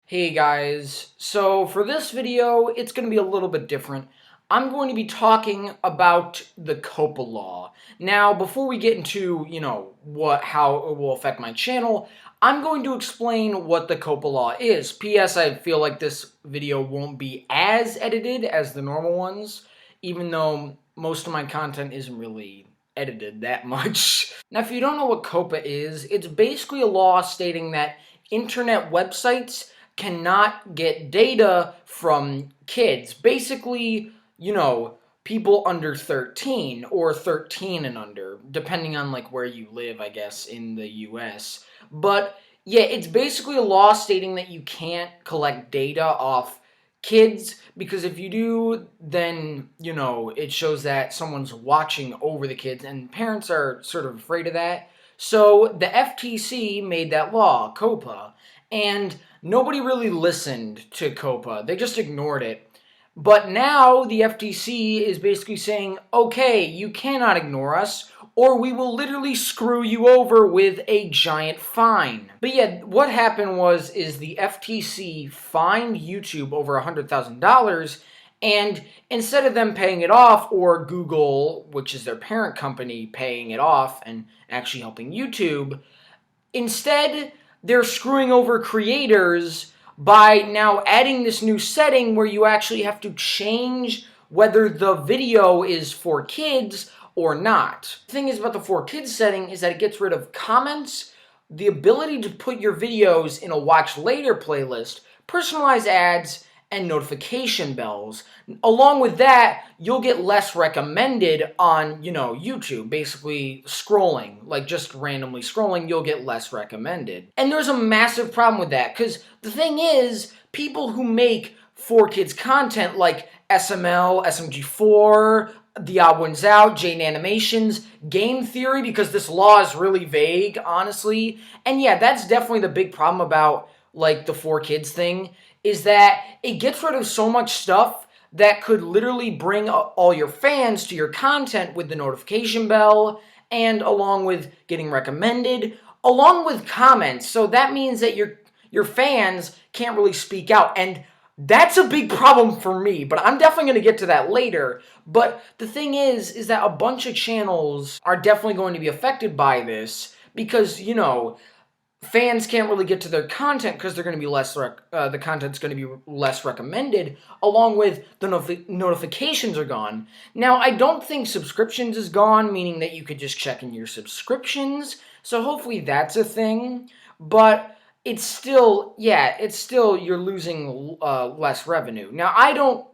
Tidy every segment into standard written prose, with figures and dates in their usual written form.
Hey guys, so for this video, it's going to be a little bit different. I'm going to be talking about the COPPA law. Now, before we get into, how it will affect my channel, I'm going to explain what the COPPA law is. P.S. I feel like this video won't be as edited as the normal ones, even though most of my content isn't really edited that much. Now, if you don't know what COPPA is, it's basically a law stating that internet websites cannot get data from kids. Basically, people under 13 or 13 and under, depending on like where you live, I guess, in the US. But yeah, it's basically a law stating that you can't collect data off kids, because if you do, then, it shows that someone's watching over the kids, and parents are sort of afraid of that. So the FTC made that law, COPPA, and nobody really listened to COPPA. They just ignored it. But now the FTC is basically saying, okay, you cannot ignore us, or we will literally screw you over with a giant fine. But yeah, what happened is the FTC fined YouTube over $100,000, and instead of them paying it off, or Google, which is their parent company, paying it off and actually helping YouTube, instead they're screwing over creators by now adding this new setting where you actually have to change whether the video is for kids or not. The thing is about the for kids setting is that it gets rid of comments, the ability to put your videos in a watch later playlist, personalized ads, and notification bells. Along with that, you'll get less recommended on, YouTube. Basically scrolling, like just randomly scrolling, you'll get less recommended. And there's a massive problem with that, because the thing is, people who make for kids content like SML, SMG4, The Odd Ones Out, Jane Animations, Game Theory, because this law is really vague, honestly. And yeah, that's definitely the big problem about like the for kids thing, is that it gets rid of so much stuff that could literally bring all your fans to your content with the notification bell, and along with getting recommended, along with comments. So that means that your fans can't really speak out, and that's a big problem for me, but I'm definitely going to get to that later. But the thing is that a bunch of channels are definitely going to be affected by this, because, fans can't really get to their content because they're going to be the content's going to be less recommended, along with the notifications are gone. Now, I don't think subscriptions is gone, meaning that you could just check in your subscriptions, so hopefully that's a thing, but it's still, you're losing less revenue. Now, I don't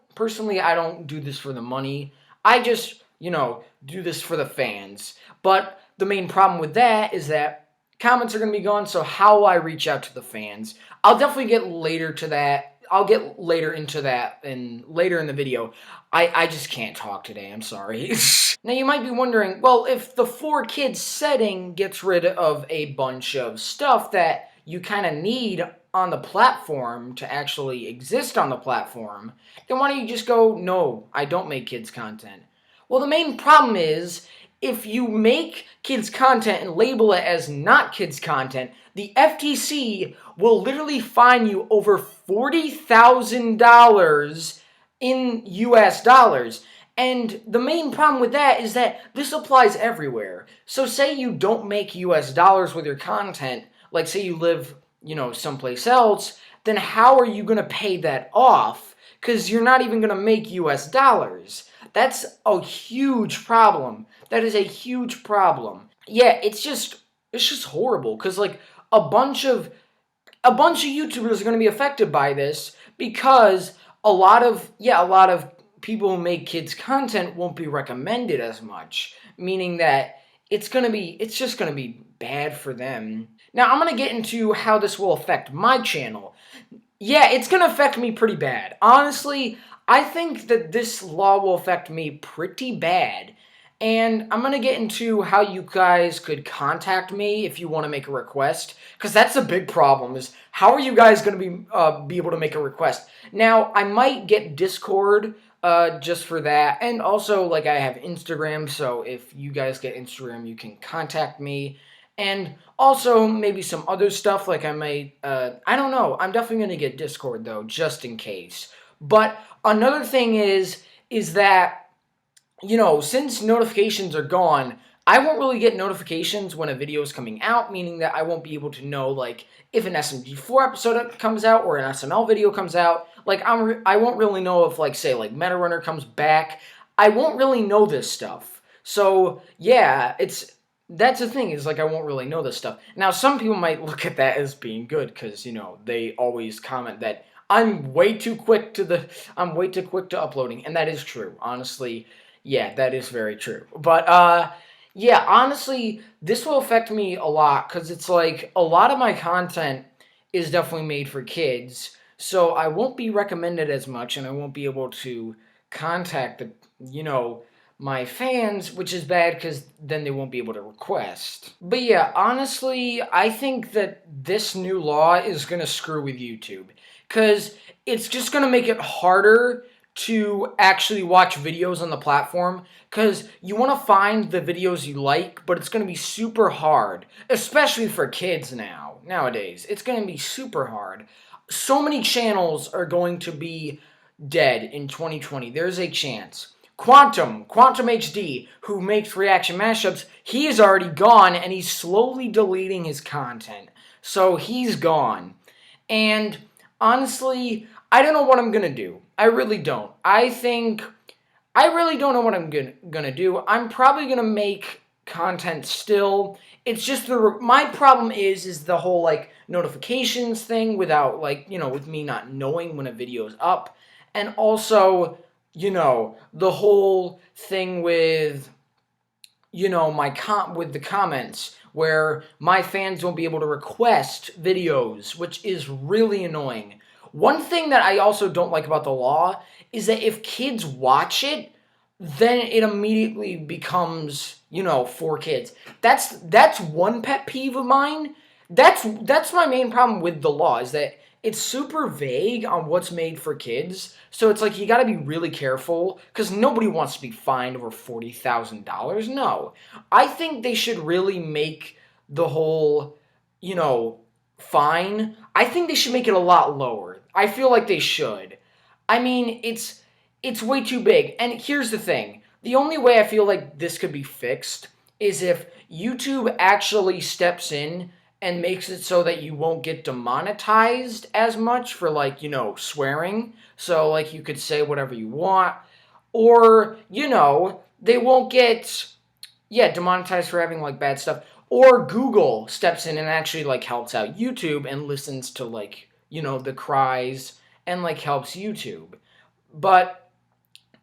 do this for the money. I just, do this for the fans. But the main problem with that is that comments are going to be gone, so how will I reach out to the fans? I'll definitely get later to that. I'll get later into that later in the video. I just can't talk today, I'm sorry. Now you might be wondering, well, if the for kids setting gets rid of a bunch of stuff that you kind of need on the platform to actually exist on the platform, then why don't you just go, no, I don't make kids content? Well, the main problem is, if you make kids content and label it as not kids content, the FTC will literally fine you over $40,000 in US dollars. And the main problem with that is that this applies everywhere. So say you don't make US dollars with your content, like say you live, someplace else, then how are you going to pay that off? Because you're not even going to make US dollars. That's a huge problem. That is a huge problem. Yeah, it's just horrible, because like a bunch of YouTubers are going to be affected by this, because a lot of people who make kids content won't be recommended as much, meaning that it's just going to be bad for them. Now, I'm going to get into how this will affect my channel. Yeah, it's going to affect me pretty bad. Honestly, I think that this law will affect me pretty bad. And I'm going to get into how you guys could contact me if you want to make a request, because that's a big problem, is how are you guys going to be able to make a request? Now, I might get Discord just for that, and also, like, I have Instagram, so if you guys get Instagram, you can contact me. And also maybe some other stuff like I might, I don't know. I'm definitely going to get Discord though, just in case. But another thing is that, since notifications are gone, I won't really get notifications when a video is coming out, meaning that I won't be able to know, like, if an SMG4 episode comes out or an SML video comes out. Like, I won't really know if, like, say, like, Meta Runner comes back. I won't really know this stuff. So, yeah, that's the thing, is, like, I won't really know this stuff. Now, some people might look at that as being good, because, they always comment that I'm way too quick to uploading, and that is true. Honestly, yeah, that is very true. But, yeah, honestly, this will affect me a lot, because it's like a lot of my content is definitely made for kids, so I won't be recommended as much, and I won't be able to contact my fans, which is bad, because then they won't be able to request. But yeah, honestly, I think that this new law is going to screw with YouTube, because it's just going to make it harder to actually watch videos on the platform, because you want to find the videos you like, but it's going to be super hard, especially for kids nowadays. It's going to be super hard. So many channels are going to be dead in 2020. There's a chance. Quantum HD, who makes reaction mashups, he is already gone, and he's slowly deleting his content. So he's gone. And honestly, I don't know what I'm gonna do. I really don't. I really don't know what I'm gonna do. I'm probably gonna make content still. It's just my problem is the whole, like, notifications thing, without, like, with me not knowing when a video is up. And also, the whole thing with, with the comments, where my fans won't be able to request videos, which is really annoying. One thing that I also don't like about the law is that if kids watch it, then it immediately becomes, for kids. That's one pet peeve of mine. That's my main problem with the law, is that it's super vague on what's made for kids. So it's like you got to be really careful, because nobody wants to be fined over $40,000. No. I think they should really make the whole, fine. I think they should make it a lot lower. I feel like they should. I mean, it's way too big. And here's the thing. The only way I feel like this could be fixed is if YouTube actually steps in and makes it so that you won't get demonetized as much for, like, swearing. So, like, you could say whatever you want. Or, they won't get, demonetized for having, like, bad stuff. Or Google steps in and actually, like, helps out YouTube and listens to, like, the cries and, like, helps YouTube. But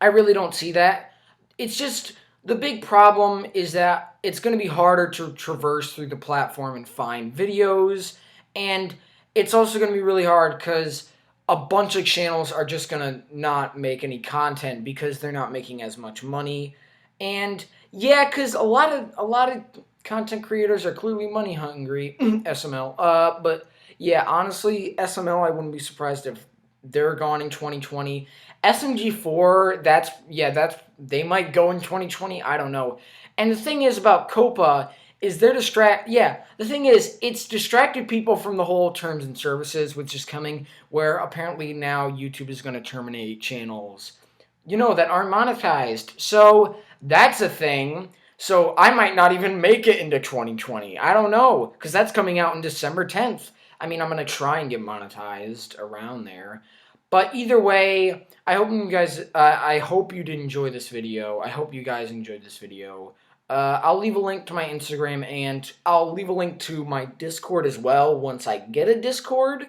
I really don't see that. It's just, the big problem is that it's going to be harder to traverse through the platform and find videos. And it's also going to be really hard because a bunch of channels are just going to not make any content because they're not making as much money. And yeah, because a lot of content creators are clearly money hungry. SML. But yeah, honestly, SML, I wouldn't be surprised if they're gone in 2020. SMG4, they might go in 2020. I don't know. And the thing is about COPPA is the thing is, it's distracted people from the whole terms and services, which is coming, where apparently now YouTube is going to terminate channels, that aren't monetized. So that's a thing. So I might not even make it into 2020. I don't know, because that's coming out in December 10th. I mean, I'm going to try and get monetized around there. But either way, I hope you did enjoy this video. I hope you guys enjoyed this video. I'll leave a link to my Instagram, and I'll leave a link to my Discord as well once I get a Discord.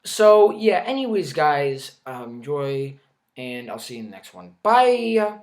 So, yeah, anyways, guys, enjoy, and I'll see you in the next one. Bye!